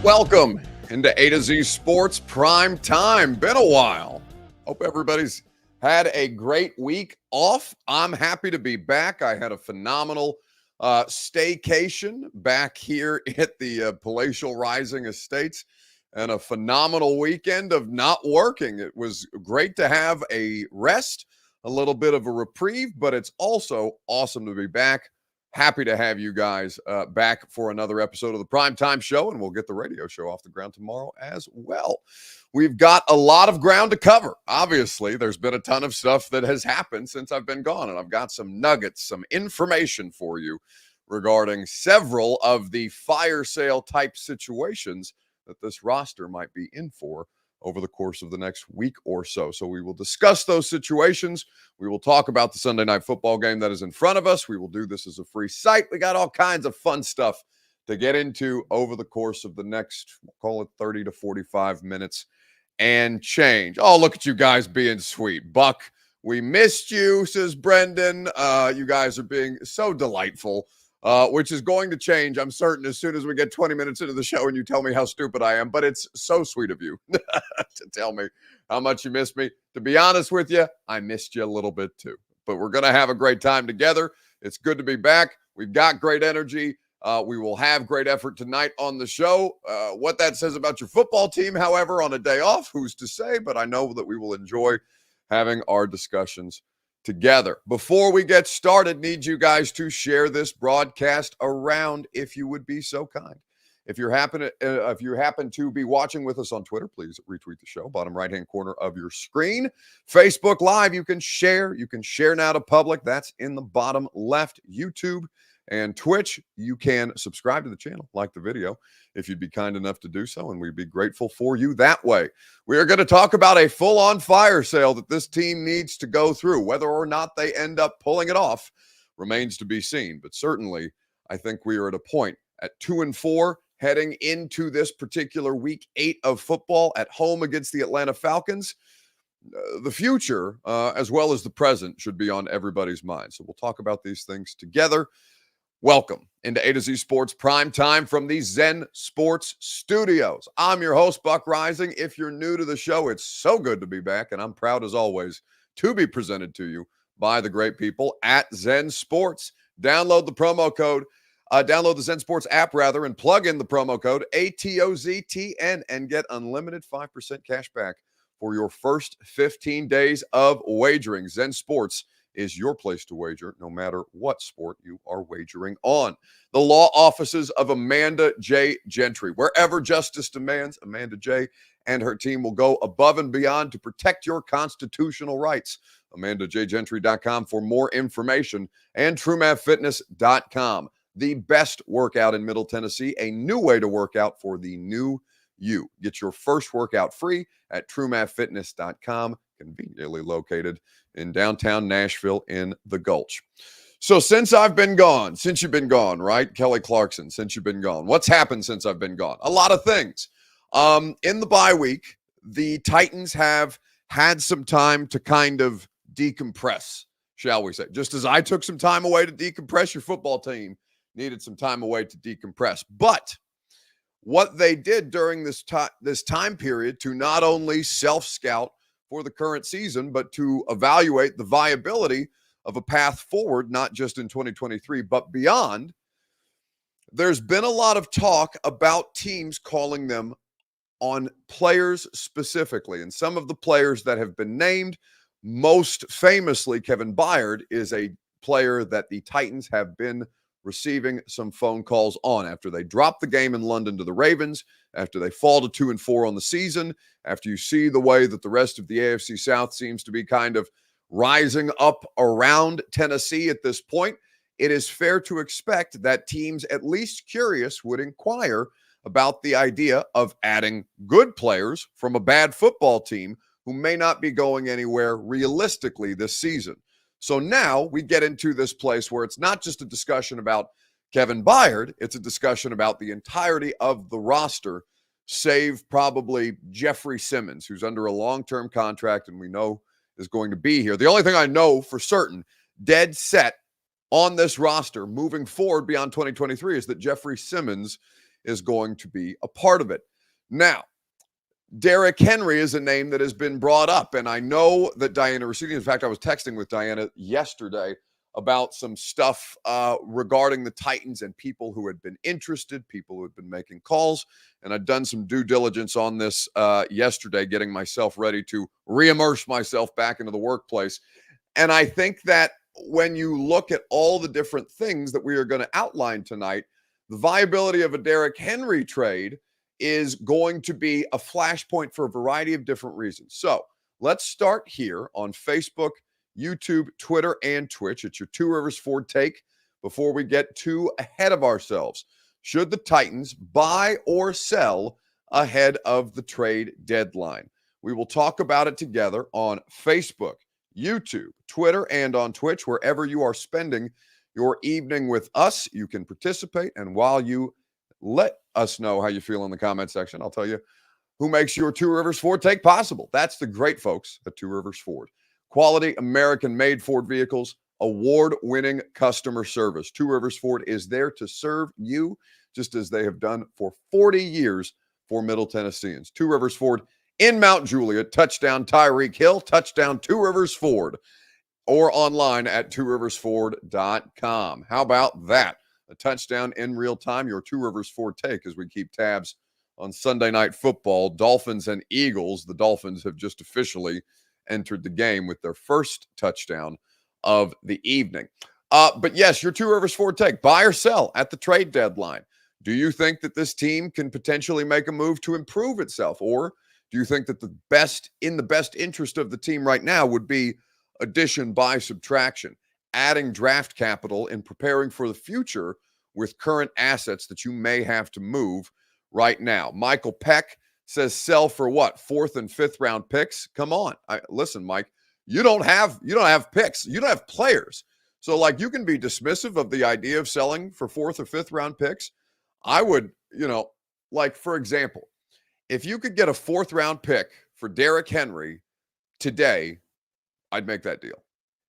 Welcome into A to Z Sports Prime Time. Been a while. Hope everybody's had a great week off. I'm happy to be back. I had a phenomenal staycation back here at the Palatial Rising Estates and a phenomenal weekend of not working. It was great to have a rest, a little bit of a reprieve, but it's also awesome to be back. Happy to have you guys back for another episode of the Primetime Show, and we'll get the radio show off the ground tomorrow as well. We've got a lot of ground to cover. Obviously, there's been a ton of stuff that has happened since I've been gone, and I've got some nuggets, some information for you regarding several of the fire sale type situations that this roster might be in for over the course of the next week or so. So we will discuss those situations. We will talk about the Sunday night football game that is in front of us. We will do this as a free site. We got all kinds of fun stuff to get into over the course of the next, we'll call it 30 to 45 minutes and change. Oh, look at you guys being sweet. Buck, we missed you, says Brendan. You guys are being so delightful. Which is going to change, I'm certain, as soon as we get 20 minutes into the show and you tell me how stupid I am. But it's so sweet of you to tell me how much you missed me. To be honest with you, I missed you a little bit too. But we're going to have a great time together. It's good to be back. We've got great energy. We will have great effort tonight on the show. What that says about your football team, however, on a day off, who's to say? But I know that we will enjoy having our discussions together. Before we get started, need you guys to share this broadcast around if you would be so kind. If you happen to be watching with us on Twitter, please retweet the show, bottom right-hand corner of your screen. Facebook Live, you can share. You can share now to public. That's in the bottom left. YouTube and Twitch, you can subscribe to the channel, like the video, if you'd be kind enough to do so, and we'd be grateful for you that way. We are going to talk about a full-on fire sale that this team needs to go through. Whether or not they end up pulling it off remains to be seen, but certainly I think we are at a point at 2-4 heading into this particular week 8 of football at home against the Atlanta Falcons. The future, as well as the present, should be on everybody's mind. So we'll talk about these things together. Welcome into A to Z Sports Prime Time from the Zen Sports Studios. I'm your host, Buck Rising. If you're new to the show, it's so good to be back, and I'm proud as always to be presented to you by the great people at Zen Sports. Download the Zen Sports app, and plug in the promo code ATOZTN and get unlimited 5% cash back for your first 15 days of wagering. Zen Sports is your place to wager, no matter what sport you are wagering on. The law offices of Amanda J. Gentry. Wherever justice demands, Amanda J. and her team will go above and beyond to protect your constitutional rights. AmandaJGentry.com for more information, and TrueMathFitness.com. The best workout in Middle Tennessee, a new way to work out for the new you. Get your first workout free at TrueMathFitness.com, conveniently located in downtown Nashville in the Gulch. So since you've been gone, right? Kelly Clarkson, since you've been gone. What's happened since I've been gone? A lot of things. In the bye week, the Titans have had some time to kind of decompress, shall we say. Just as I took some time away to decompress, your football team needed some time away to decompress. But what they did during this time period to not only self-scout for the current season, but to evaluate the viability of a path forward, not just in 2023, but beyond, there's been a lot of talk about teams calling them on players specifically. And some of the players that have been named, most famously, Kevin Byard is a player that the Titans have been receiving some phone calls on after they drop the game in London to the Ravens, after they fall to 2-4 on the season, after you see the way that the rest of the AFC South seems to be kind of rising up around Tennessee at this point. It is fair to expect that teams at least curious would inquire about the idea of adding good players from a bad football team who may not be going anywhere realistically this season. So now we get into this place where it's not just a discussion about Kevin Byard, it's a discussion about the entirety of the roster, save probably Jeffrey Simmons, who's under a long-term contract and we know is going to be here. The only thing I know for certain, dead set on this roster moving forward beyond 2023, is that Jeffrey Simmons is going to be a part of it. Now, Derrick Henry is a name that has been brought up, and I know that Diana Rossini, in fact, I was texting with Diana yesterday about some stuff regarding the Titans and people who had been interested, people who had been making calls, and I'd done some due diligence on this yesterday, getting myself ready to re-immerse myself back into the workplace. And I think that when you look at all the different things that we are going to outline tonight, the viability of a Derrick Henry trade is going to be a flashpoint for a variety of different reasons. So let's start here on Facebook, YouTube, Twitter, and Twitch. It's your Two Rivers Ford take before we get too ahead of ourselves. Should the Titans buy or sell ahead of the trade deadline? We will talk about it together on Facebook, YouTube, Twitter, and on Twitch. Wherever you are spending your evening with us, you can participate. And while you let us know how you feel in the comment section, I'll tell you who makes your Two Rivers Ford take possible. That's the great folks at Two Rivers Ford. Quality American-made Ford vehicles, award-winning customer service. Two Rivers Ford is there to serve you just as they have done for 40 years for Middle Tennesseans. Two Rivers Ford in Mount Juliet, touchdown Tyreek Hill, touchdown Two Rivers Ford, or online at tworiversford.com. How about that? A touchdown in real time, your Two Rivers Ford take as we keep tabs on Sunday Night Football. Dolphins and Eagles. The Dolphins have just officially entered the game with their first touchdown of the evening. But yes, your Two Rivers Ford take. Buy or sell at the trade deadline. Do you think that this team can potentially make a move to improve itself? Or do you think that the best interest of the team right now would be addition by subtraction, adding draft capital and preparing for the future with current assets that you may have to move right now? Michael Peck says sell for what? 4th and 5th round picks? Come on. Listen, Mike, you don't have picks. You don't have players. So like you can be dismissive of the idea of selling for 4th or 5th round picks. I would, like for example, if you could get a 4th round pick for Derrick Henry today, I'd make that deal.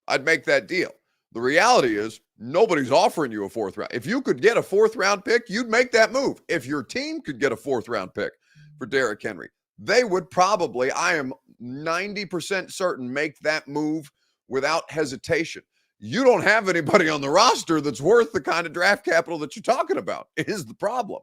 The reality is nobody's offering you a 4th round. If you could get a 4th round pick, you'd make that move. If your team could get a 4th round pick for Derrick Henry, they would probably, I am 90% certain, make that move without hesitation. You don't have anybody on the roster that's worth the kind of draft capital that you're talking about, is the problem.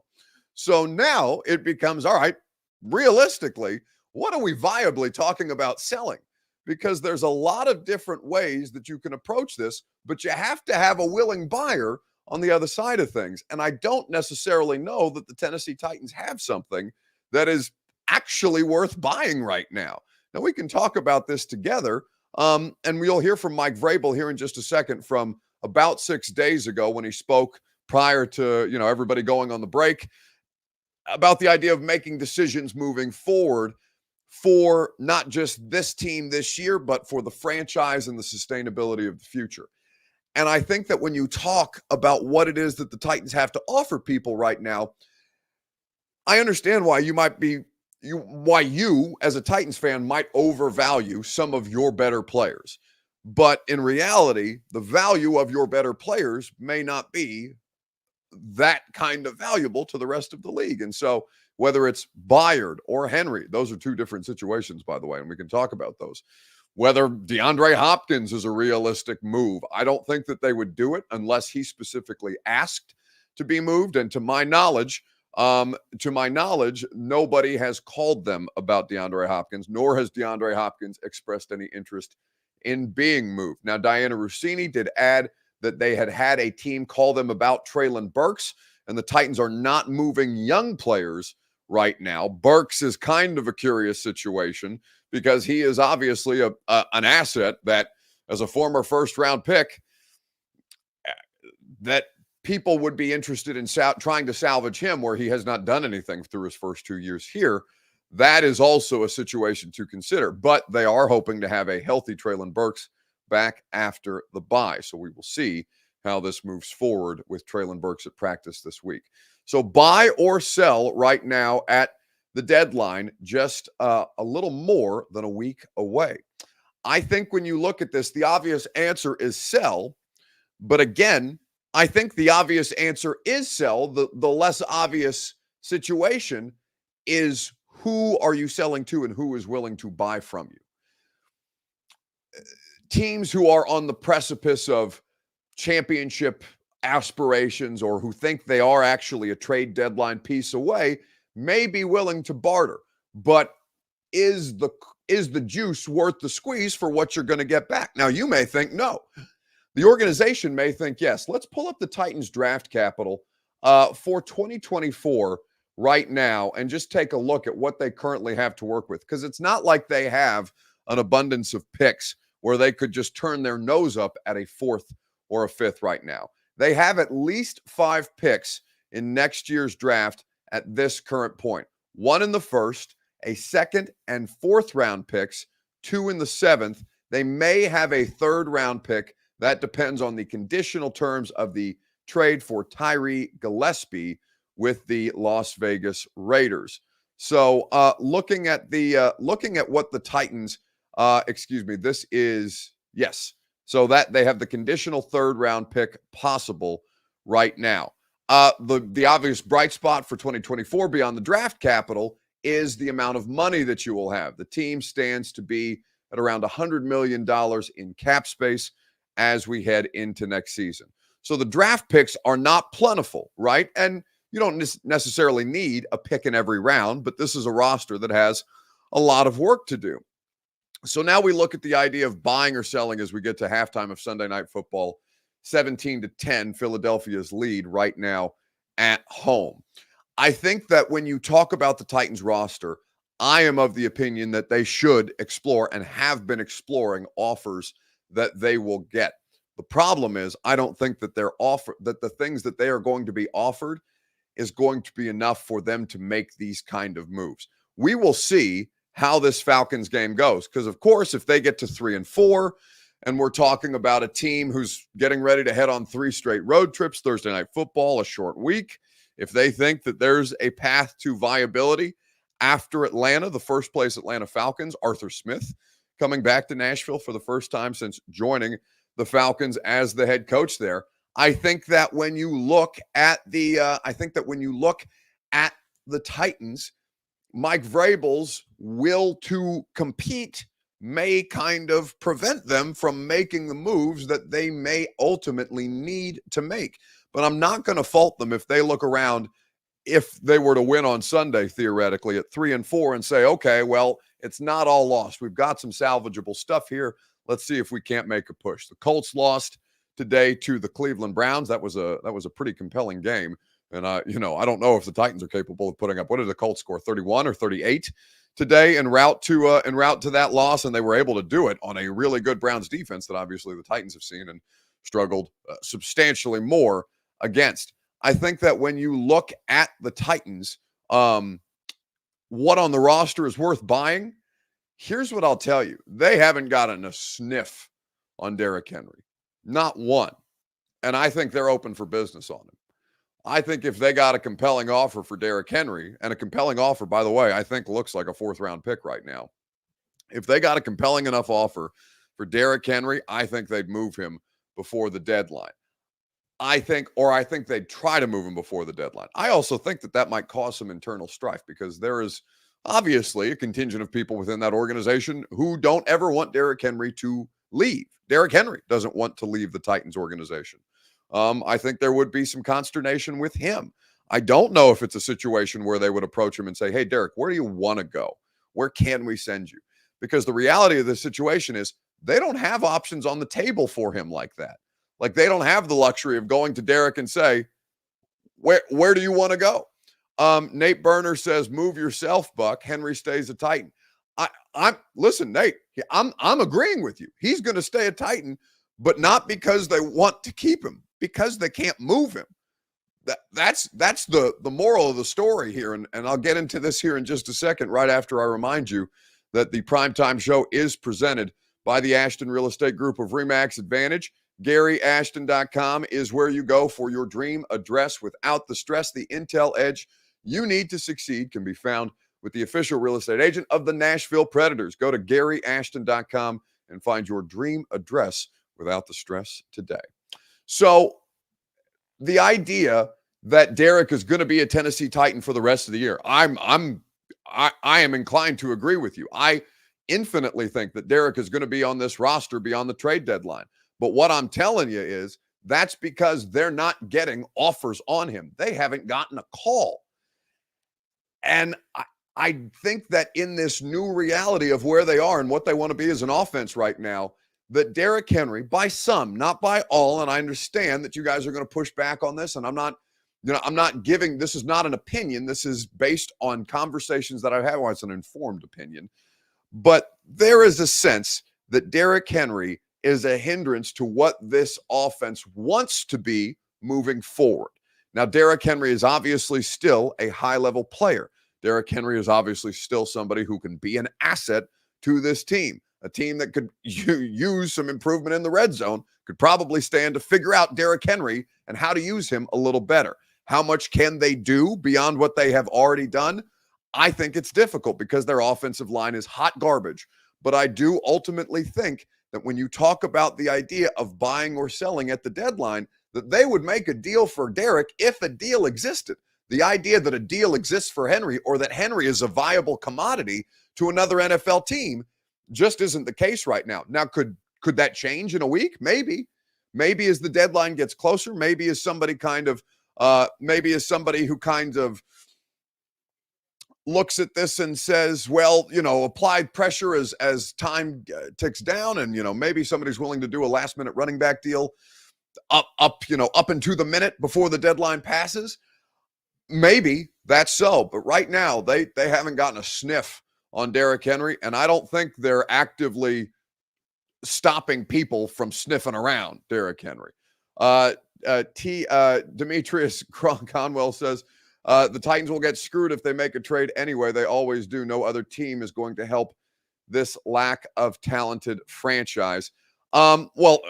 So now it becomes, all right, realistically, what are we viably talking about selling? Because there's a lot of different ways that you can approach this, but you have to have a willing buyer on the other side of things. And I don't necessarily know that the Tennessee Titans have something that is actually worth buying right now. Now, we can talk about this together, and we'll hear from Mike Vrabel here in just a second from about 6 days ago when he spoke prior to, everybody going on the break about the idea of making decisions moving forward for not just this team this year, but for the franchise and the sustainability of the future. And I think that when you talk about what it is that the Titans have to offer people right now, I understand why you as a Titans fan might overvalue some of your better players. But in reality, the value of your better players may not be that kind of valuable to the rest of the league. And so whether it's Byard or Henry, those are two different situations, by the way, and we can talk about those. Whether DeAndre Hopkins is a realistic move, I don't think that they would do it unless he specifically asked to be moved. And to my knowledge, nobody has called them about DeAndre Hopkins, nor has DeAndre Hopkins expressed any interest in being moved. Now, Diana Rossini did add that they had a team call them about Treylon Burks, and the Titans are not moving young players right now. Burks is kind of a curious situation because he is obviously an asset that, as a former first-round pick, that people would be interested in trying to salvage him where he has not done anything through his first 2 years here. That is also a situation to consider, but they are hoping to have a healthy Treylon Burks back after the bye. So we will see how this moves forward with Treylon Burks at practice this week. So buy or sell right now at the deadline, just a little more than a week away. I think when you look at this, the obvious answer is sell. But again, I think the obvious answer is sell. The less obvious situation is who are you selling to and who is willing to buy from you. Teams who are on the precipice of championship aspirations or who think they are actually a trade deadline piece away may be willing to barter, but is the juice worth the squeeze for what you're going to get back? Now, you may think no. The organization may think yes. Let's pull up the Titans draft capital for 2024 right now and just take a look at what they currently have to work with, because it's not like they have an abundance of picks where they could just turn their nose up at a fourth or a fifth right now. They have at least 5 picks in next year's draft at this current point. 1 in the first, a second and fourth round picks, 2 in the 7th. They may have a third round pick. That depends on the conditional terms of the trade for Tyree Gillespie with the Las Vegas Raiders. So looking at what the Titans, this is, yes. So that they have the conditional third round pick possible right now. The obvious bright spot for 2024 beyond the draft capital is the amount of money that you will have. The team stands to be at around $100 million in cap space as we head into next season. So the draft picks are not plentiful, right? And you don't necessarily need a pick in every round, but this is a roster that has a lot of work to do. So now we look at the idea of buying or selling as we get to halftime of Sunday Night Football. 17-10, Philadelphia's lead right now at home. I think that when you talk about the Titans roster, I am of the opinion that they should explore and have been exploring offers that they will get. The problem is I don't think that that the things that they are going to be offered is going to be enough for them to make these kind of moves. We will see how this Falcons game goes, because of course, if they get to 3-4 and we're talking about a team who's getting ready to head on 3 straight road trips, Thursday Night Football, a short week, if they think that there's a path to viability after Atlanta, the first place Atlanta Falcons, Arthur Smith coming back to Nashville for the first time since joining the Falcons as the head coach there. I think that when you look at the Titans, Mike Vrabel's will to compete may kind of prevent them from making the moves that they may ultimately need to make. But I'm not going to fault them if they look around, if they were to win on Sunday, theoretically, at 3-4 and say, okay, well, it's not all lost. We've got some salvageable stuff here. Let's see if we can't make a push. The Colts lost today to the Cleveland Browns. That was a pretty compelling game. And I don't know if the Titans are capable of putting up, what did the Colts score, 31 or 38 today en route to that loss, and they were able to do it on a really good Browns defense that obviously the Titans have seen and struggled substantially more against. I think that when you look at the Titans, what on the roster is worth buying, here's what I'll tell you. They haven't gotten a sniff on Derrick Henry. Not one. And I think they're open for business on him. I think if they got a compelling offer for Derrick Henry, and a compelling offer, by the way, I think looks like a 4th-round pick right now. If they got a compelling enough offer for Derrick Henry, I think they'd move him before the deadline. I think they'd try to move him before the deadline. I also think that might cause some internal strife, because there is obviously a contingent of people within that organization who don't ever want Derrick Henry to leave. Derrick Henry doesn't want to leave the Titans organization. I think there would be some consternation with him. I don't know if it's a situation where they would approach him and say, hey, Derrick, where do you want to go? Where can we send you? Because the reality of the situation is they don't have options on the table for him like that. Like, they don't have the luxury of going to Derrick and say, where do you want to go? Nate Berner says, move yourself, Buck. Henry stays a Titan. Listen, Nate, I'm agreeing with you. He's going to stay a Titan, but not because they want to keep him, because they can't move him. That's the moral of the story here. And I'll get into this here in just a second, right after I remind you that the Primetime Show is presented by the Ashton Real Estate Group of RE/MAX Advantage. GaryAshton.com is where you go for your dream address without the stress. The intel edge you need to succeed can be found with the official real estate agent of the Nashville Predators. Go to GaryAshton.com and find your dream address without the stress today. So the idea that Derek is going to be a Tennessee Titan for the rest of the year. I am inclined to agree with you. I infinitely think that Derek is going to be on this roster beyond the trade deadline. But what I'm telling you is that's because they're not getting offers on him. They haven't gotten a call. And I think that in this new reality of where they are and what they want to be as an offense right now, that Derrick Henry, by some, not by all, and I understand that you guys are going to push back on this, and I'm not giving, this is not an opinion. This is based on conversations that I've had. Well, it's an informed opinion. But there is a sense that Derrick Henry is a hindrance to what this offense wants to be moving forward. Now, Derrick Henry is obviously still a high-level player. Derrick Henry is obviously still somebody who can be an asset to this team, a team that could use some improvement in the red zone, could probably stand to figure out Derrick Henry and how to use him a little better. How much can they do beyond what they have already done? I think it's difficult because their offensive line is hot garbage. But I do ultimately think that when you talk about the idea of buying or selling at the deadline, that they would make a deal for Derrick if a deal existed. The idea that a deal exists for Henry or that Henry is a viable commodity to another NFL team just isn't the case right now. Now, could that change in a week? Maybe. Maybe as the deadline gets closer, maybe as somebody who kind of looks at this and says, well, applied pressure as time ticks down, and maybe somebody's willing to do a last minute running back deal up into the minute before the deadline passes. Maybe that's so, but right now they haven't gotten a sniff on Derrick Henry, and I don't think they're actively stopping people from sniffing around Derrick Henry. Demetrius Conwell says, the Titans will get screwed if they make a trade anyway. They always do. No other team is going to help this lack of talented franchise. Well,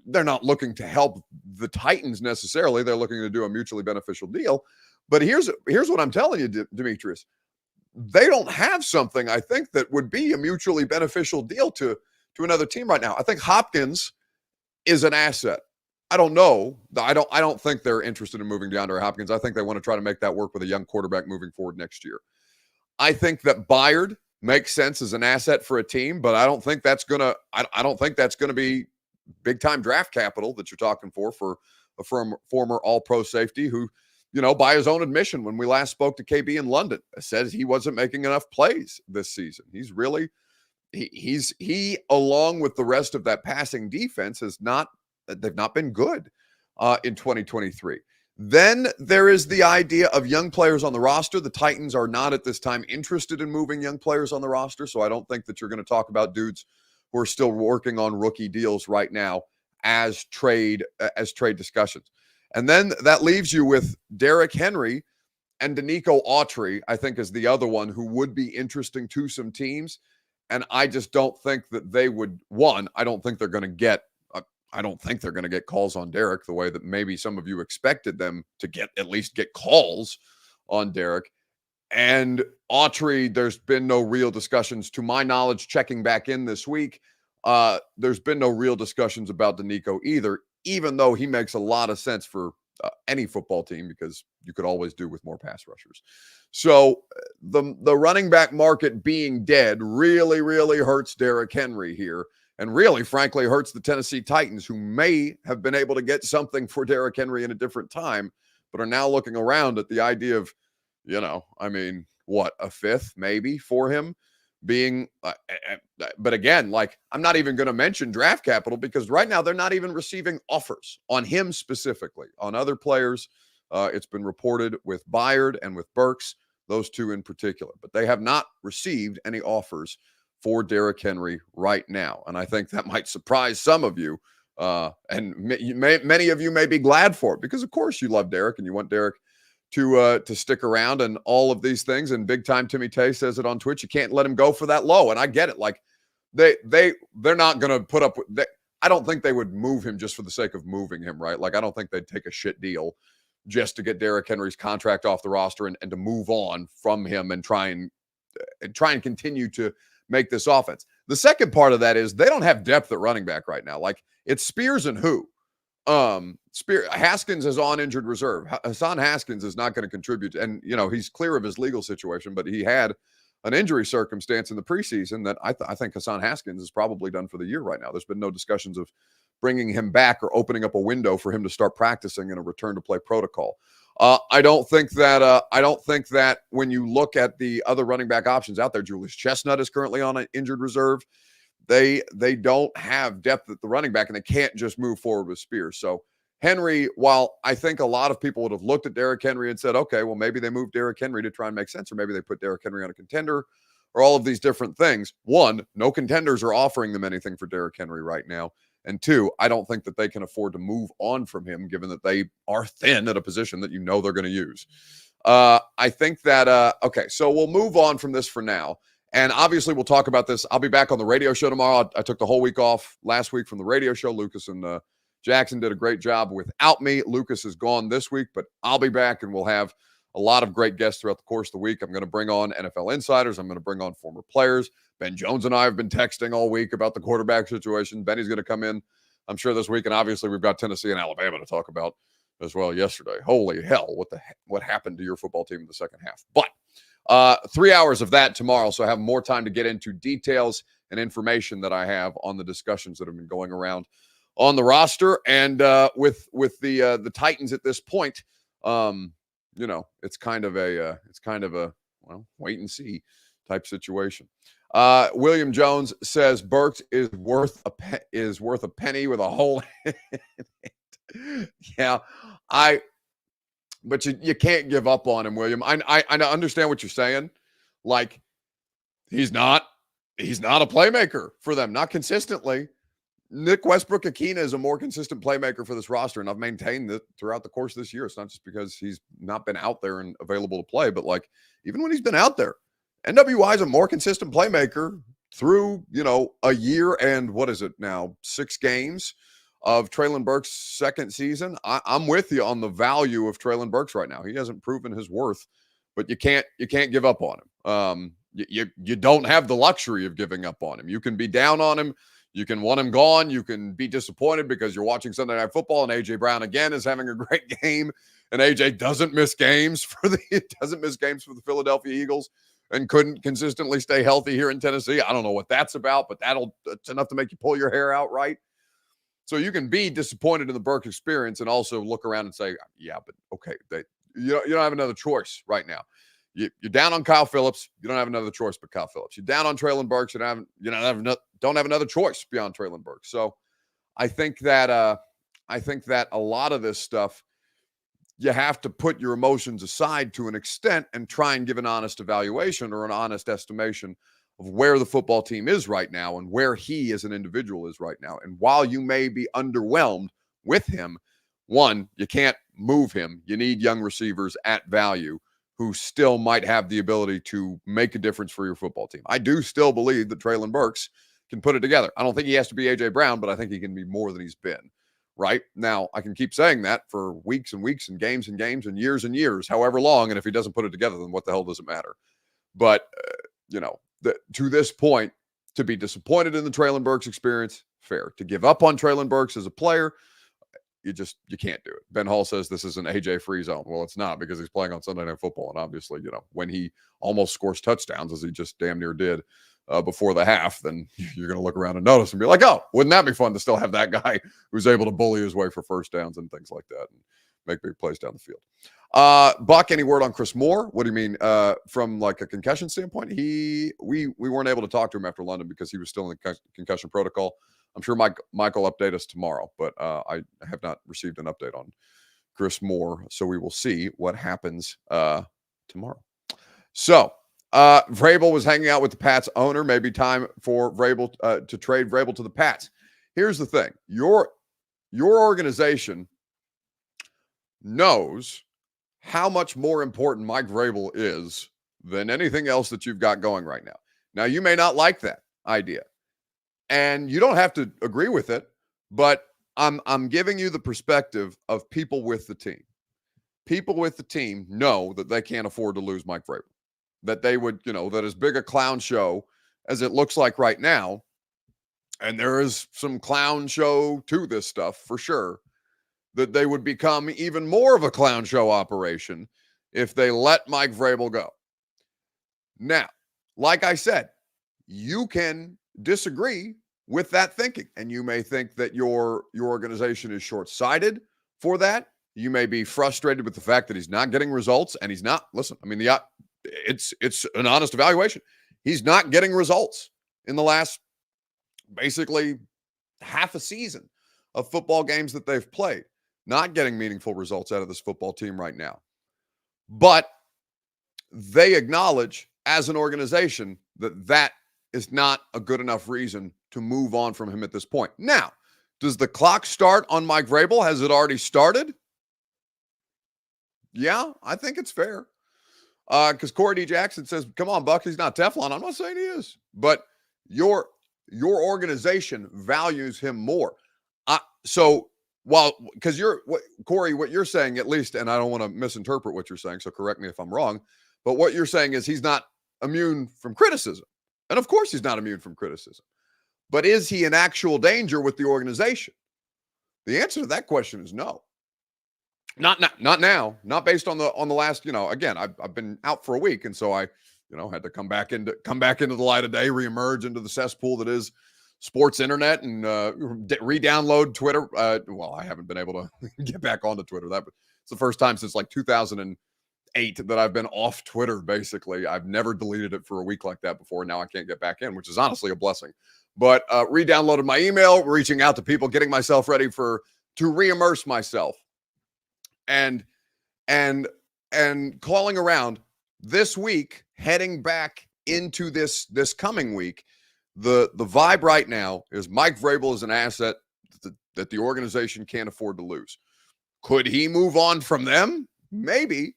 they're not looking to help the Titans necessarily. They're looking to do a mutually beneficial deal. But here's what I'm telling you, Demetrius. They don't have something, I think, that would be a mutually beneficial deal to another team right now. I think Hopkins is an asset. I don't know. I don't think they're interested in moving DeAndre Hopkins. I think they want to try to make that work with a young quarterback moving forward next year. I think that Byard makes sense as an asset for a team, but I don't think that's gonna be big time draft capital that you're talking for a former All-Pro safety who, by his own admission, when we last spoke to KB in London, said he wasn't making enough plays this season. He's really he along with the rest of that passing defense they've not been good in 2023. Then there is the idea of young players on the roster. The Titans are not at this time interested in moving young players on the roster, so I don't think that you're going to talk about dudes who are still working on rookie deals right now as trade discussions. And then that leaves you with Derrick Henry and Danico Autry, I think, is the other one who would be interesting to some teams. And I just don't think that they would, I don't think they're going to get calls on Derrick the way that maybe some of you expected them to at least get calls on Derrick. And Autry, there's been no real discussions, to my knowledge, checking back in this week. There's been no real discussions about Danico either, even though he makes a lot of sense for any football team because you could always do with more pass rushers. So the running back market being dead really, really hurts Derrick Henry here. And really, frankly, hurts the Tennessee Titans, who may have been able to get something for Derrick Henry in a different time, but are now looking around at the idea of, a fifth maybe for him being. But again, I'm not even going to mention draft capital because right now they're not even receiving offers on him specifically. On other players, it's been reported with Byard and with Burks, those two in particular, but they have not received any offers for Derrick Henry right now. And I think that might surprise some of you. And many of you may be glad for it because, of course, you love Derrick and you want Derrick to stick around and all of these things. And Big Time Timmy Tay says it on Twitch. You can't let him go for that low. And I get it. They're not going to put up with I don't think they would move him just for the sake of moving him, right? I don't think they'd take a shit deal just to get Derrick Henry's contract off the roster and to move on from him and try and continue to make this offense. The second part of that is they don't have depth at running back right now. It's Spears and who? Haskins is on injured reserve. Hassan Haskins is not going to contribute. And, he's clear of his legal situation, but he had an injury circumstance in the preseason that I think Hassan Haskins is probably done for the year right now. There's been no discussions of bringing him back or opening up a window for him to start practicing in a return to play protocol. I don't think that when you look at the other running back options out there, Julius Chestnut is currently on an injured reserve. They don't have depth at the running back, and they can't just move forward with Spears. So Henry, while I think a lot of people would have looked at Derrick Henry and said, okay, well, maybe they moved Derrick Henry to try and make sense, or maybe they put Derrick Henry on a contender, or all of these different things. One, no contenders are offering them anything for Derrick Henry right now. And two, I don't think that they can afford to move on from him, given that they are thin at a position that they're going to use. I think that, okay, so we'll move on from this for now. And obviously, we'll talk about this. I'll be back on the radio show tomorrow. I took the whole week off last week from the radio show. Lucas and Jackson did a great job without me. Lucas is gone this week, but I'll be back, and we'll have a lot of great guests throughout the course of the week. I'm going to bring on NFL insiders. I'm going to bring on former players. Ben Jones and I have been texting all week about the quarterback situation. Benny's going to come in, I'm sure, this week. And obviously, we've got Tennessee and Alabama to talk about as well yesterday. Holy hell, what happened to your football team in the second half? But 3 hours of that tomorrow, so I have more time to get into details and information that I have on the discussions that have been going around on the roster and with the Titans at this point. It's kind of a wait and see type situation. William Jones says Burks is worth a penny with a hole in it. Yeah, but you can't give up on him, William. I understand what you're saying. Like, he's not a playmaker for them, not consistently. Nick Westbrook-Akina is a more consistent playmaker for this roster, and I've maintained that throughout the course of this year. It's not just because he's not been out there and available to play, but like even when he's been out there, NWI is a more consistent playmaker through, a year and what is it now, 6 games of Treylon Burks' second season. I'm with you on the value of Treylon Burks right now. He hasn't proven his worth, but you can't give up on him. You don't have the luxury of giving up on him. You can be down on him. You can want him gone. You can be disappointed because you're watching Sunday Night Football and A.J. Brown again is having a great game, and A.J. doesn't miss games for the Philadelphia Eagles and couldn't consistently stay healthy here in Tennessee. I don't know what that's about, but that's enough to make you pull your hair out, right? So you can be disappointed in the Burke experience and also look around and say, yeah, but okay, you don't have another choice right now. You're down on Kyle Phillips. You don't have another choice but Kyle Phillips. You're down on Treylon Burks. You don't have another choice beyond Treylon Burks. So I think that a lot of this stuff, you have to put your emotions aside to an extent and try and give an honest evaluation or an honest estimation of where the football team is right now and where he as an individual is right now. And while you may be underwhelmed with him, one, you can't move him. You need young receivers at value who still might have the ability to make a difference for your football team. I do still believe that Treylon Burks can put it together. I don't think he has to be A.J. Brown, but I think he can be more than he's been. Right? Now, I can keep saying that for weeks and weeks and games and years and years, however long, and if he doesn't put it together, then what the hell does it matter? But, to this point, to be disappointed in the Treylon Burks experience, fair. To give up on Treylon Burks as a player, you can't do it. Ben Hall says this is an AJ free zone. Well, it's not, because he's playing on Sunday Night Football. And obviously, when he almost scores touchdowns, as he just damn near did before the half, then you're going to look around and notice and be like, oh, wouldn't that be fun to still have that guy who's able to bully his way for first downs and things like that and make big plays down the field. Buck, any word on Chris Moore? What do you mean? From like a concussion standpoint, we weren't able to talk to him after London because he was still in the concussion protocol. I'm sure Michael will update us tomorrow, but I have not received an update on Chris Moore, so we will see what happens tomorrow. So Vrabel was hanging out with the Pats owner. Maybe time for Vrabel to trade Vrabel to the Pats. Here's the thing: your organization knows how much more important Mike Vrabel is than anything else that you've got going right now. Now, you may not like that idea, and you don't have to agree with it, but I'm giving you the perspective of people with the team. People with the team know that they can't afford to lose Mike Vrabel, that they would, that as big a clown show as it looks like right now, and there is some clown show to this stuff for sure, that they would become even more of a clown show operation if they let Mike Vrabel go. Now, like I said, you can disagree with that thinking, and you may think that your organization is short-sighted for that. You may be frustrated with the fact that he's not getting results, and he's not. Listen, I mean, it's an honest evaluation. He's not getting results in the last basically half a season of football games that they've played. Not getting meaningful results out of this football team right now. But they acknowledge as an organization that that is not a good enough reason to move on from him at this point. Now, does the clock start on Mike Vrabel? Has it already started? Yeah, I think it's fair. Because Corey D. Jackson says, come on, Buck, he's not Teflon. I'm not saying he is. But your organization values him more. Because Corey, what you're saying, at least, and I don't want to misinterpret what you're saying, so correct me if I'm wrong, but what you're saying is he's not immune from criticism. And of course he's not immune from criticism. But is he in actual danger with the organization? The answer to that question is no. Not now. Not based on the last, again, I've been out for a week, and so I, had to come back into the light of day, reemerge into the cesspool that is sports internet, and re-download Twitter. Well, I haven't been able to get back onto Twitter. It's the first time since like 2008 that I've been off Twitter. Basically, I've never deleted it for a week like that before. Now I can't get back in, which is honestly a blessing. But re-downloaded my email, reaching out to people, getting myself ready to re-immerse myself, and calling around this week, heading back into this coming week. The vibe right now is Mike Vrabel is an asset that the organization can't afford to lose. Could he move on from them? Maybe.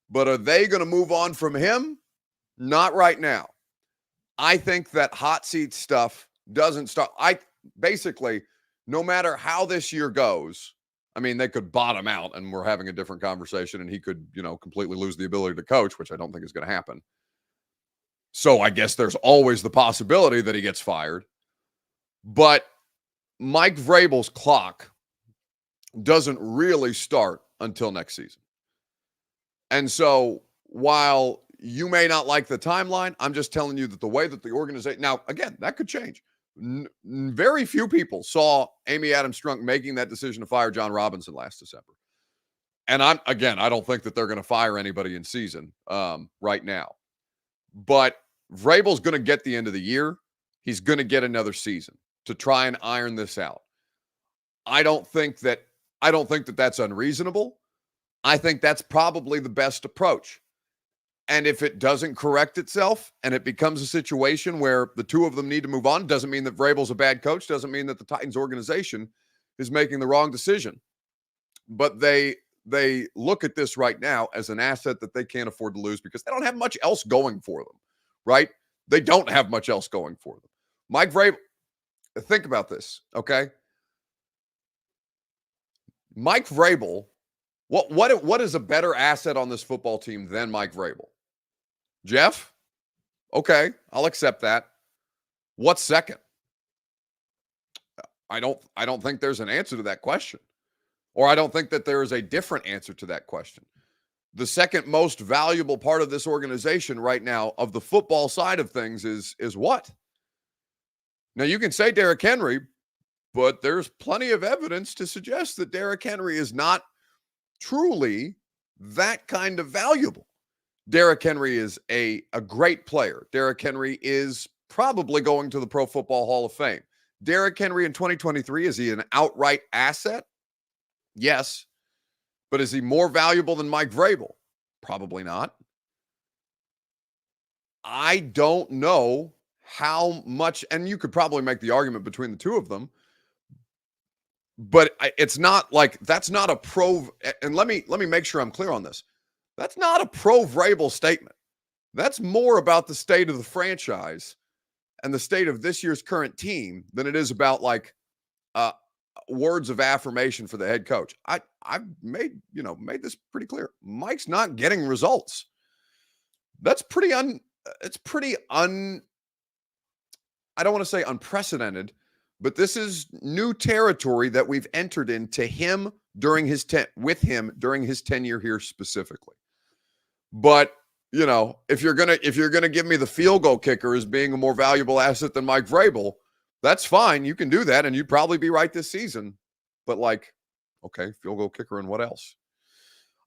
But are they going to move on from him? Not right now. I think that hot seat stuff doesn't start. Basically, no matter how this year goes, I mean, they could bottom out and we're having a different conversation, and he could, completely lose the ability to coach, which I don't think is going to happen. So I guess there's always the possibility that he gets fired. But Mike Vrabel's clock doesn't really start until next season. And so while you may not like the timeline, I'm just telling you that the way that the organization, now, again, that could change. Very few people saw Amy Adams Strunk making that decision to fire John Robinson last December. And I don't think that they're going to fire anybody in season right now. But Vrabel's going to get the end of the year. He's going to get another season to try and iron this out. I don't think that that's unreasonable. I think that's probably the best approach. And if it doesn't correct itself and it becomes a situation where the two of them need to move on, doesn't mean that Vrabel's a bad coach, doesn't mean that the Titans organization is making the wrong decision. But they look at this right now as an asset that they can't afford to lose because they don't have much else going for them, right? They don't have much else going for them. Mike Vrabel, think about this, okay? Mike Vrabel, what is a better asset on this football team than Mike Vrabel? Jeff? Okay, I'll accept that. What's second? I don't think there's an answer to that question. Or I don't think that there is a different answer to that question. The second most valuable part of this organization right now, of the football side of things, is what? Now, you can say Derrick Henry, but there's plenty of evidence to suggest that Derrick Henry is not truly that kind of valuable. Derrick Henry is a great player. Derrick Henry is probably going to the Pro Football Hall of Fame. Derrick Henry in 2023, is he an outright asset? Yes. But is he more valuable than Mike Vrabel? Probably not. I don't know how much, and you could probably make the argument between the two of them, but it's not like, that's not a pro, and let me make sure I'm clear on this. That's not a pro Vrabel statement. That's more about the state of the franchise and the state of this year's current team than it is about like words of affirmation for the head coach. I've made this pretty clear. Mike's not getting results. That's pretty I don't want to say unprecedented, but this is new territory that we've entered into him during his during his tenure here specifically. But you know, if you're gonna give me the field goal kicker as being a more valuable asset than Mike Vrabel, that's fine. You can do that, and you'd probably be right this season. But like, okay, field goal kicker and what else?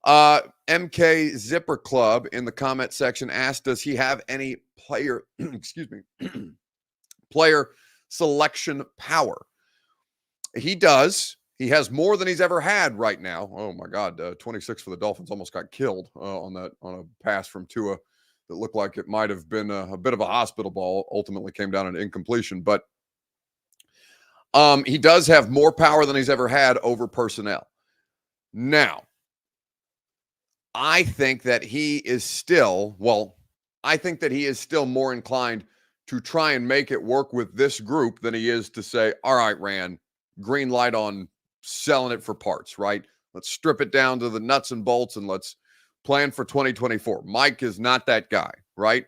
MK Zipper Club in the comment section asked, does he have any player, excuse me, player selection power? He does. He has more than he's ever had right now. Oh my God, 26 for the Dolphins, almost got killed on a pass from Tua that looked like it might have been a bit of a hospital ball. Ultimately came down an incompletion, but he does have more power than he's ever had over personnel. Now, I think that he is still more inclined to try and make it work with this group than he is to say, all right, Rand, green light on selling it for parts, right? Let's strip it down to the nuts and bolts and let's plan for 2024. Mike is not that guy, right?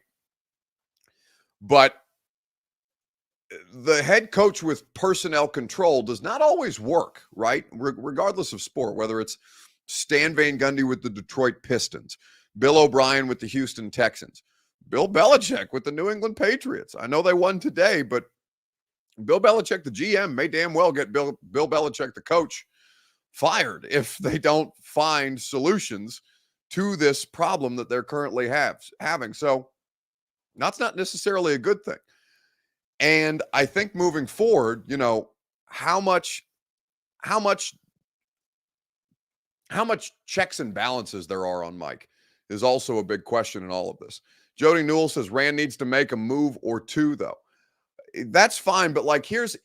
But the head coach with personnel control does not always work, right? Regardless of sport, whether it's Stan Van Gundy with the Detroit Pistons, Bill O'Brien with the Houston Texans, Bill Belichick with the New England Patriots. I know they won today, but Bill Belichick, the GM, may damn well get Bill Belichick, the coach, fired if they don't find solutions to this problem that they're currently having. So that's not necessarily a good thing. And I think moving forward, you know, how much checks and balances there are on Mike is also a big question in all of this. Jody Newell says Rand needs to make a move or two, though. That's fine, but like here's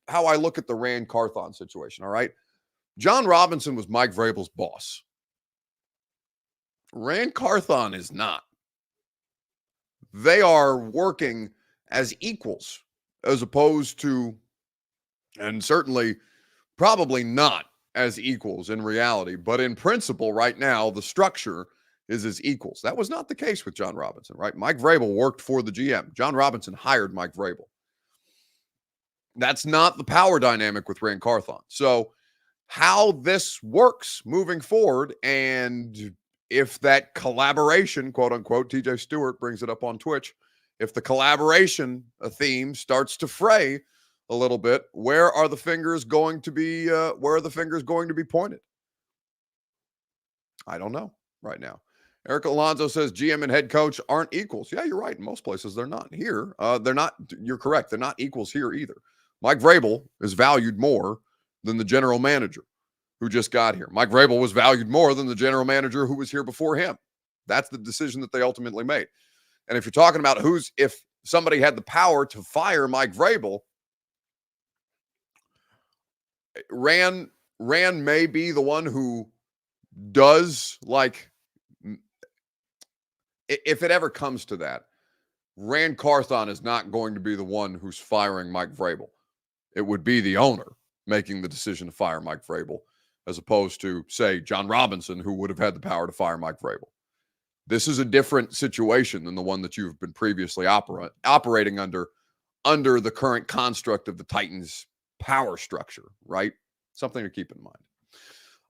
how I look at the Rand Carthon situation, all right? John Robinson was Mike Vrabel's boss. Rand Carthon is not. They are working as equals as opposed to, and certainly probably not as equals in reality, but in principle right now, the structure is as equals. That was not the case with John Robinson, right? Mike Vrabel worked for the GM. John Robinson hired Mike Vrabel. That's not the power dynamic with Rand Carthon. So how this works moving forward, and if that collaboration, quote unquote, TJ Stewart brings it up on Twitch, if the collaboration theme starts to fray a little bit, where are the fingers going to be pointed? I don't know right now. Eric Alonso says GM and head coach aren't equals. Yeah, you're right. In most places, they're not. Here, they're not. You're correct. They're not equals here either. Mike Vrabel is valued more than the general manager who just got here. Mike Vrabel was valued more than the general manager who was here before him. That's the decision that they ultimately made. And if you're talking about if somebody had the power to fire Mike Vrabel, Rand may be the one who does, like, if it ever comes to that, Rand Carthon is not going to be the one who's firing Mike Vrabel. It would be the owner making the decision to fire Mike Vrabel, as opposed to, say, John Robinson, who would have had the power to fire Mike Vrabel. This is a different situation than the one that you've been previously operating under the current construct of the Titans' power structure, right? Something to keep in mind.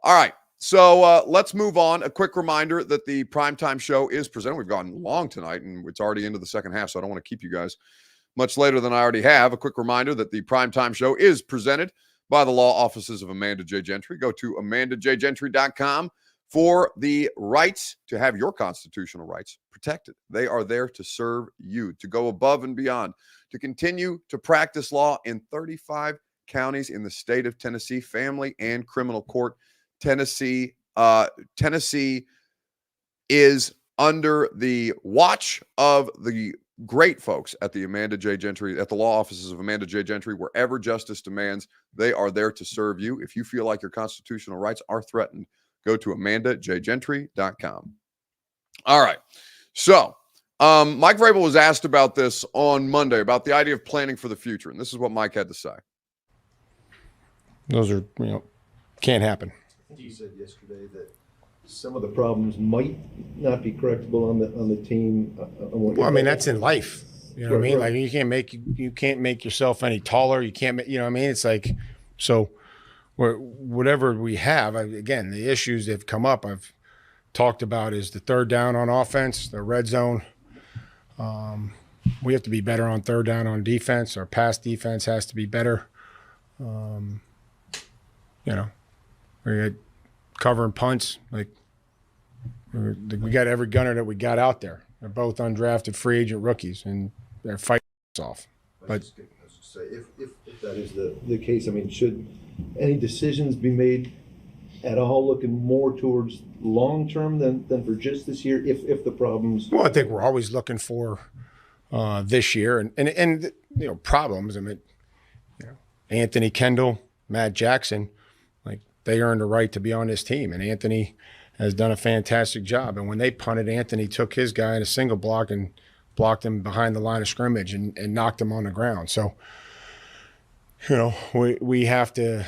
All right, so let's move on. A quick reminder that the primetime show is presented. We've gone long tonight, and it's already into the second half, so I don't want to keep you guys much later than I already have. A quick reminder that the primetime show is presented by the law offices of Amanda J. Gentry. Go to amandajgentry.com for the rights to have your constitutional rights protected. They are there to serve you, to go above and beyond, to continue to practice law in 35 counties in the state of Tennessee, family and criminal court. Tennessee is under the watch of the great folks at the Amanda J. Gentry, at the law offices of Amanda J. Gentry. Wherever justice demands, they are there to serve you. If you feel like your constitutional rights are threatened, go to amandajgentry.com. All right. So Mike Vrabel was asked about this on Monday, about the idea of planning for the future. And this is what Mike had to say. Those are, can't happen. I think you said yesterday that some of the problems might not be correctable on the team. Well, I mean, that's in life. You know what I mean? Like you can't make yourself any taller. You can't you know what I mean? It's like, so whatever we have, again, the issues that have come up, I've talked about is the third down on offense, the red zone. We have to be better on third down on defense. Our pass defense has to be better. You know, we're covering punts. Like we got every gunner that we got out there. They're both undrafted free agent rookies, and they're fighting off. But I was just say, if that is the case, I mean, should any decisions be made at all looking more towards long term than for just this year? If the problems, well, I think we're always looking for this year and you know, problems. I mean, you know, Anthony Kendall, Matt Jackson, like they earned the right to be on this team, and Anthony has done a fantastic job. And when they punted, Anthony took his guy in a single block and blocked him behind the line of scrimmage and knocked him on the ground. So, you know, we have to,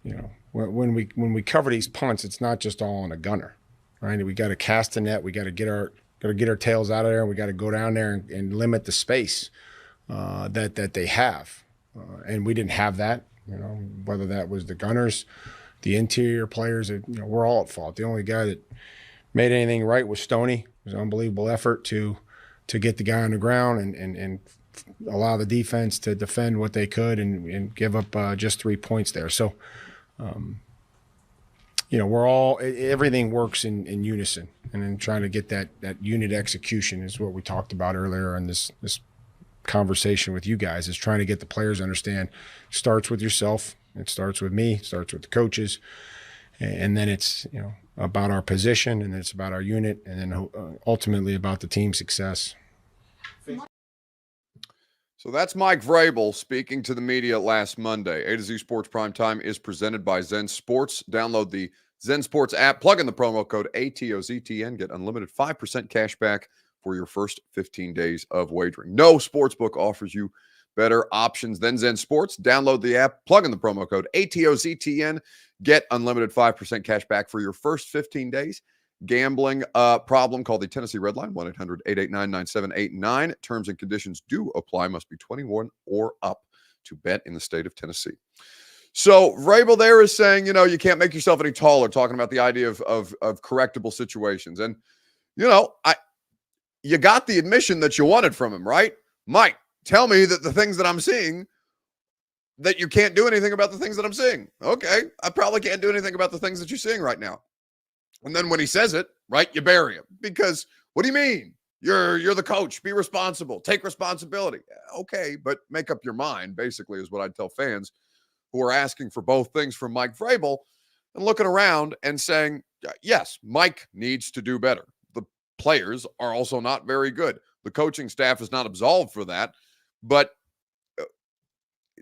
you know, when we cover these punts, it's not just all on a gunner, right? We got to cast the net. We got to get our tails out of there, and we got to go down there and limit the space that they have. And we didn't have that, you know, whether that was the gunners, the interior players, you know, we're all at fault. The only guy that made anything right was Stoney. It was an unbelievable effort to get the guy on the ground and allow the defense to defend what they could and give up just 3 points there. So, you know, everything works in unison, and then trying to get that unit execution is what we talked about earlier in this conversation with you guys, is trying to get the players to understand. It starts with yourself. It starts with me, it starts with the coaches, and then it's, you know, about our position, and then it's about our unit, and then ultimately about the team success. So that's Mike Vrabel speaking to the media last Monday. A to Z Sports Primetime is presented by Zen Sports. Download the Zen Sports app, plug in the promo code ATOZTN, get unlimited 5% cash back for your first 15 days of wagering. No sportsbook offers you better options than Zen Sports. Download the app, plug in the promo code ATOZTN, get unlimited 5% cash back for your first 15 days. Gambling problem, call the Tennessee Red Line, 1-800-889-9789. Terms and conditions do apply. Must be 21 or up to bet in the state of Tennessee. So Vrabel there is saying, you know, you can't make yourself any taller, talking about the idea of correctable situations. And, you know, you got the admission that you wanted from him, right? Mike, tell me that the things that I'm seeing, that you can't do anything about the things that I'm seeing. Okay, I probably can't do anything about the things that you're seeing right now. And then when he says it, right, you bury him. Because what do you mean? You're the coach. Be responsible. Take responsibility. Okay, but make up your mind, basically, is what I'd tell fans who are asking for both things from Mike Vrabel and looking around and saying, yes, Mike needs to do better. The players are also not very good. The coaching staff is not absolved for that. But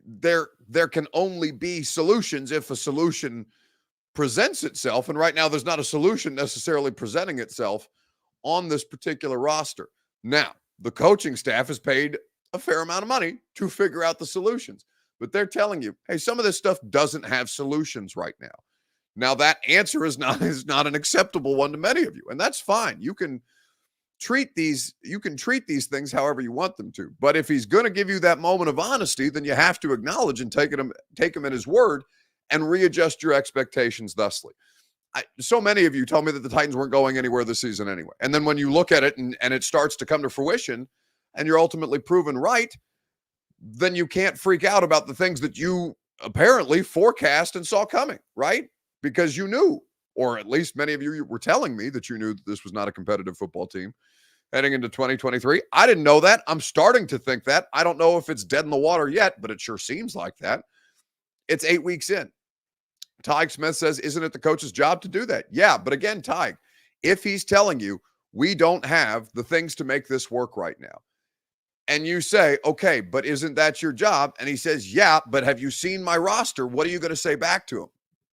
there can only be solutions if a solution presents itself, and right now there's not a solution necessarily presenting itself on this particular roster. Now, the coaching staff is paid a fair amount of money to figure out the solutions, but they're telling you, hey, some of this stuff doesn't have solutions right now. Now, that answer is not an acceptable one to many of you, and that's fine. You can treat these things however you want them to, but if he's going to give you that moment of honesty, then you have to acknowledge and take him at his word and readjust your expectations thusly. So many of you told me that the Titans weren't going anywhere this season anyway. And then when you look at it and it starts to come to fruition and you're ultimately proven right, then you can't freak out about the things that you apparently forecast and saw coming, right? Because you knew, or at least many of you were telling me that you knew that this was not a competitive football team heading into 2023. I didn't know that. I'm starting to think that. I don't know if it's dead in the water yet, but it sure seems like that. It's 8 weeks in. Tig Smith says, isn't it the coach's job to do that? Yeah, but again, Tig, if he's telling you we don't have the things to make this work right now, and you say, okay, but isn't that your job? And he says, yeah, but have you seen my roster? What are you going to say back to him?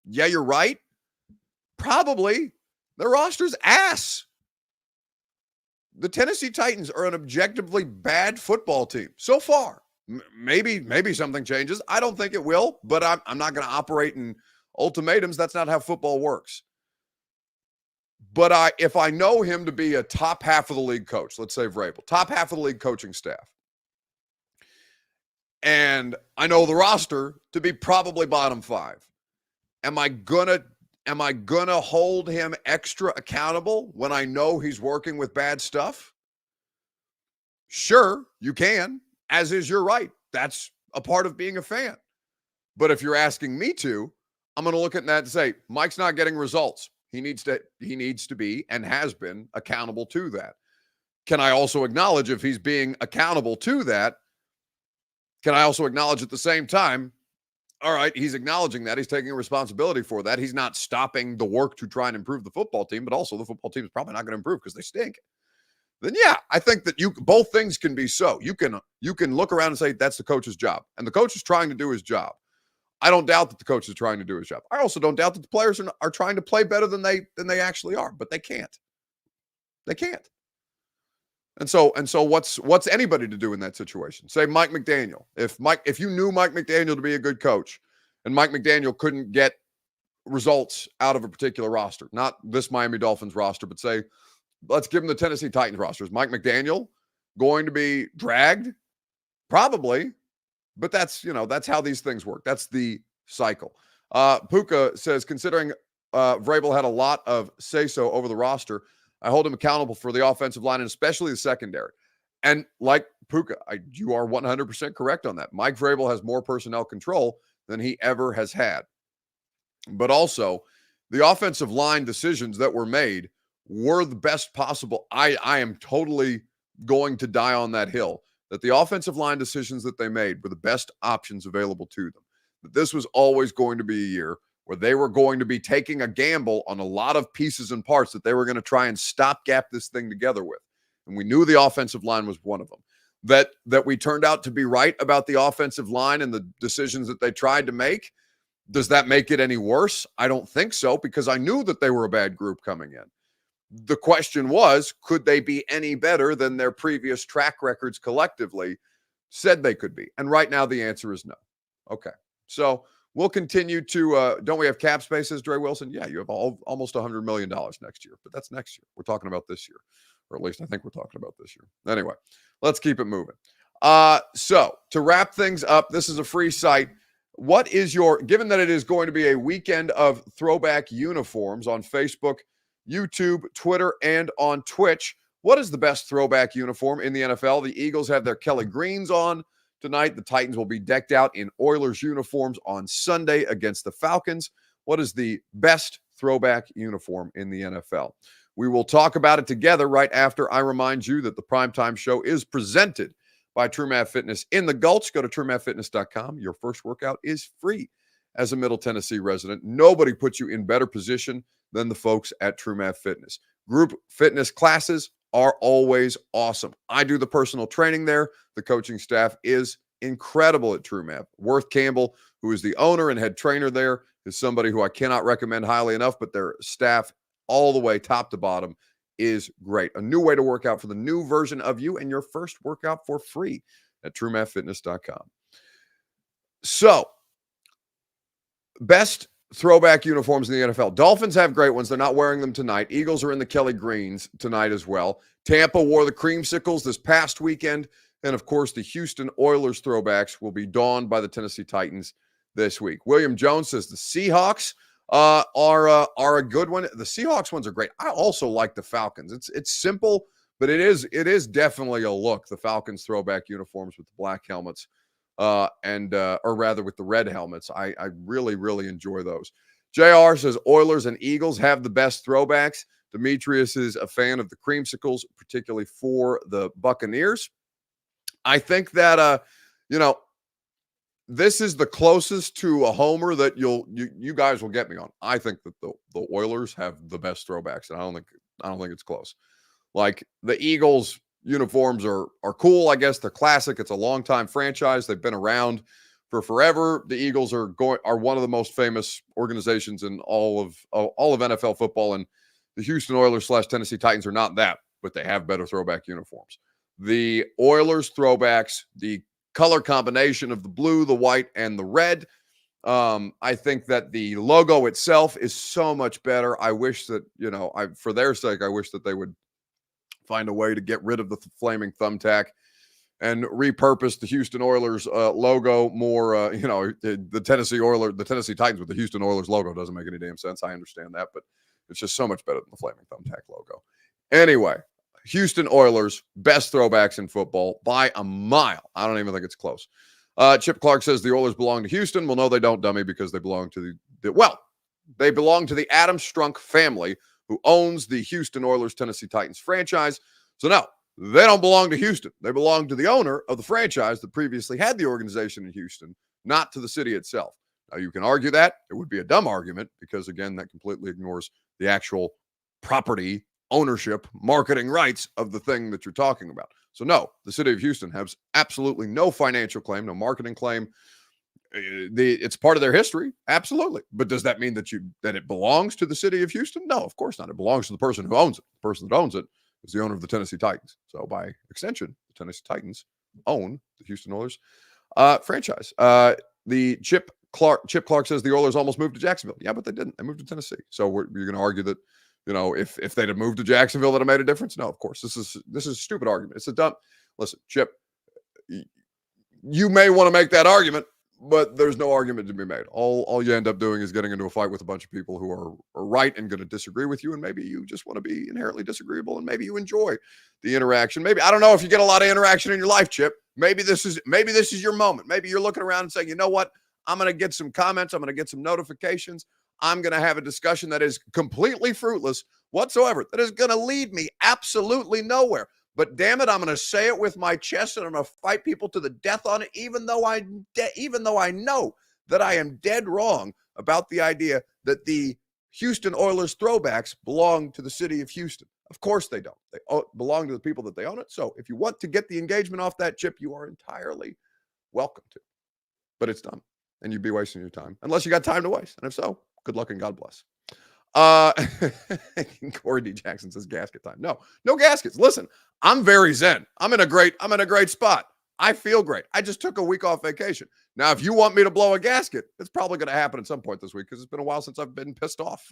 Yeah, you're right. Probably. The roster's ass. The Tennessee Titans are an objectively bad football team so far. Maybe something changes. I don't think it will, but I'm not going to operate in ultimatums. That's not how football works. But if I know him to be a top half of the league coach, let's say Vrabel, top half of the league coaching staff, and I know the roster to be probably bottom 5. Am I gonna hold him extra accountable when I know he's working with bad stuff? Sure, you can, as is your right. That's a part of being a fan. But if you're asking me to, I'm going to look at that and say, Mike's not getting results. He needs to be and has been accountable to that. Can I also acknowledge if he's being accountable to that? Can I also acknowledge at the same time, all right, he's acknowledging that. He's taking responsibility for that. He's not stopping the work to try and improve the football team, but also the football team is probably not going to improve because they stink. Then yeah, I think that both things can be so. You can look around and say that's the coach's job, and the coach is trying to do his job. I don't doubt that the coach is trying to do his job. I also don't doubt that the players are trying to play better than they actually are, but they can't. They can't. And so what's anybody to do in that situation? Say Mike McDaniel. If you knew Mike McDaniel to be a good coach, and Mike McDaniel couldn't get results out of a particular roster, not this Miami Dolphins roster, but say, let's give him the Tennessee Titans roster. Is Mike McDaniel going to be dragged? Probably, but that's how these things work. That's the cycle. Puka says, considering Vrabel had a lot of say-so over the roster, I hold him accountable for the offensive line and especially the secondary. And like Puka, you are 100% correct on that. Mike Vrabel has more personnel control than he ever has had. But also, the offensive line decisions that were made were the best possible. I am totally going to die on that hill that the offensive line decisions that they made were the best options available to them. That this was always going to be a year where they were going to be taking a gamble on a lot of pieces and parts that they were going to try and stopgap this thing together with. And we knew the offensive line was one of them. That we turned out to be right about the offensive line and the decisions that they tried to make. Does that make it any worse? I don't think so, because I knew that they were a bad group coming in. The question was, could they be any better than their previous track records collectively said they could be? And right now the answer is no. Okay. So we'll continue to, don't we have cap spaces, Dre Wilson? Yeah, you have almost $100 million next year, but that's next year. We're talking about this year, or at least I think we're talking about this year. Anyway, let's keep it moving. So to wrap things up, this is a free site. What is given that it is going to be a weekend of throwback uniforms on Facebook, YouTube, Twitter, and on Twitch, what is the best throwback uniform in the NFL? The Eagles have their Kelly Greens on tonight. The Titans will be decked out in Oilers uniforms on Sunday against the Falcons. What is the best throwback uniform in the NFL? We will talk about it together right after I remind you that the Primetime Show is presented by TrueMath Fitness in the Gulch. Go to TrueMathFitness.com. Your first workout is free. As a Middle Tennessee resident, nobody puts you in better position than the folks at TrueMath Fitness. Group fitness classes are always awesome. I do the personal training there. The coaching staff is incredible at TrueMath. Worth Campbell, who is the owner and head trainer there, is somebody who I cannot recommend highly enough, but their staff all the way top to bottom is great. A new way to work out for the new version of you, and your first workout for free at TrueMathFitness.com. So, best throwback uniforms in the NFL. Dolphins have great ones. They're not wearing them tonight. Eagles are in the Kelly Greens tonight as well. Tampa wore the creamsicles this past weekend. And, of course, the Houston Oilers throwbacks will be donned by the Tennessee Titans this week. William Jones says the Seahawks are a good one. The Seahawks ones are great. I also like the Falcons. It's simple, but it is definitely a look. The Falcons throwback uniforms with the black helmets, or rather with the red helmets. I really, really enjoy those. JR says Oilers and Eagles have the best throwbacks. Demetrius is a fan of the creamsicles, particularly for the Buccaneers. I think that this is the closest to a homer that you guys will get me on. I think that the Oilers have the best throwbacks, and I don't think it's close. Like the Eagles uniforms are cool. I guess they're classic. It's a longtime franchise. They've been around for forever. The Eagles are one of the most famous organizations in all of NFL football, and the Houston Oilers / Tennessee Titans are not that, but they have better throwback uniforms. The Oilers throwbacks, the color combination of the blue, the white, and the red. I think that the logo itself is so much better. I wish that, for their sake, I wish that they would find a way to get rid of the flaming thumbtack and repurposed the Houston Oilers logo more. The Tennessee Titans with the Houston Oilers logo doesn't make any damn sense. I understand that, but it's just so much better than the Flaming Thumbtack logo. Anyway, Houston Oilers, best throwbacks in football by a mile. I don't even think it's close. Chip Clark says the Oilers belong to Houston. Well, no, they don't, dummy, because they belong to they belong to the Adam Strunk family, who owns the Houston Oilers Tennessee Titans franchise. So no, they don't belong to Houston. They belong to the owner of the franchise that previously had the organization in Houston, not to the city itself. Now, you can argue that. It would be a dumb argument because, again, that completely ignores the actual property, ownership, marketing rights of the thing that you're talking about. So no, the city of Houston has absolutely no financial claim, no marketing claim. It's part of their history, absolutely. But does that mean that it belongs to the city of Houston? No, of course not. It belongs to the person who owns it. The person that owns it is the owner of the Tennessee Titans. So by extension, the Tennessee Titans own the Houston Oilers franchise. The Chip Clark says the Oilers almost moved to Jacksonville. Yeah, but they didn't. They moved to Tennessee. So you're going to argue that, if they'd have moved to Jacksonville, that have made a difference? No, of course. This is a stupid argument. It's a dumb. Listen, Chip, you may want to make that argument, but there's no argument to be made. All you end up doing is getting into a fight with a bunch of people who are right and going to disagree with you, and maybe you just want to be inherently disagreeable, and maybe you enjoy the interaction. Maybe, I don't know if you get a lot of interaction in your life, Chip. Maybe this is your moment. Maybe you're looking around and saying, you know what? I'm going to get some comments. I'm going to get some notifications. I'm going to have a discussion that is completely fruitless whatsoever, that is going to lead me absolutely nowhere. But damn it, I'm going to say it with my chest, and I'm going to fight people to the death on it, even though I know that I am dead wrong about the idea that the Houston Oilers throwbacks belong to the city of Houston. Of course they don't. They belong to the people that they own it. So if you want to get the engagement off that, Chip, you are entirely welcome to. But it's done, and you'd be wasting your time, unless you got time to waste. And if so, good luck and God bless. Corey D. Jackson says gasket time. No gaskets. Listen, I'm very zen. I'm in a great spot. I feel great. I just took a week off vacation. Now, if you want me to blow a gasket, it's probably going to happen at some point this week because it's been a while since I've been pissed off.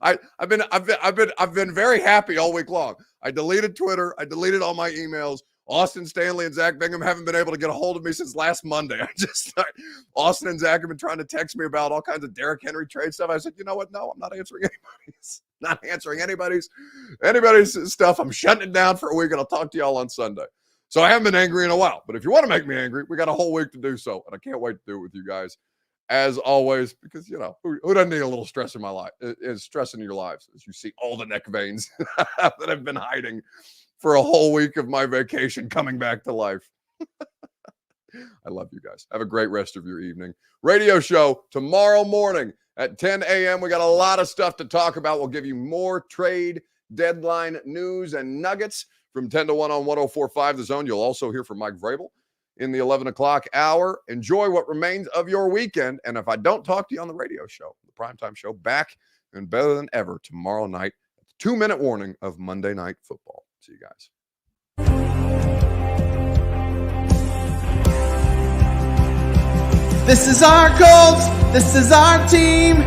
I've been very happy all week long. I deleted Twitter. I deleted all my emails. Austin Stanley and Zach Bingham haven't been able to get a hold of me since last Monday. Austin and Zach have been trying to text me about all kinds of Derrick Henry trade stuff. I said, you know what? No, I'm not answering anybody's. Not answering anybody's stuff. I'm shutting it down for a week, and I'll talk to y'all on Sunday. So I haven't been angry in a while. But if you want to make me angry, we got a whole week to do so, and I can't wait to do it with you guys, as always, because who doesn't need a little stress in my life? Is stress in your lives as you see all the neck veins that have been hiding for a whole week of my vacation coming back to life. I love you guys. Have a great rest of your evening. Radio show tomorrow morning at 10 a.m. We got a lot of stuff to talk about. We'll give you more trade deadline news and nuggets from 10 to 1 on 104.5 The Zone. You'll also hear from Mike Vrabel in the 11 o'clock hour. Enjoy what remains of your weekend. And if I don't talk to you on the radio show, the primetime show, back and better than ever tomorrow night, 2-minute warning of Monday Night Football. See you guys. This is our Colts. This is our team.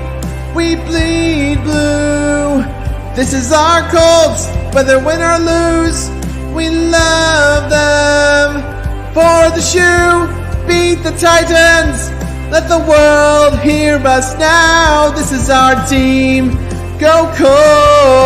We bleed blue. This is our Colts. Whether win or lose, we love them. For the shoe, beat the Titans. Let the world hear us now. This is our team. Go Colts.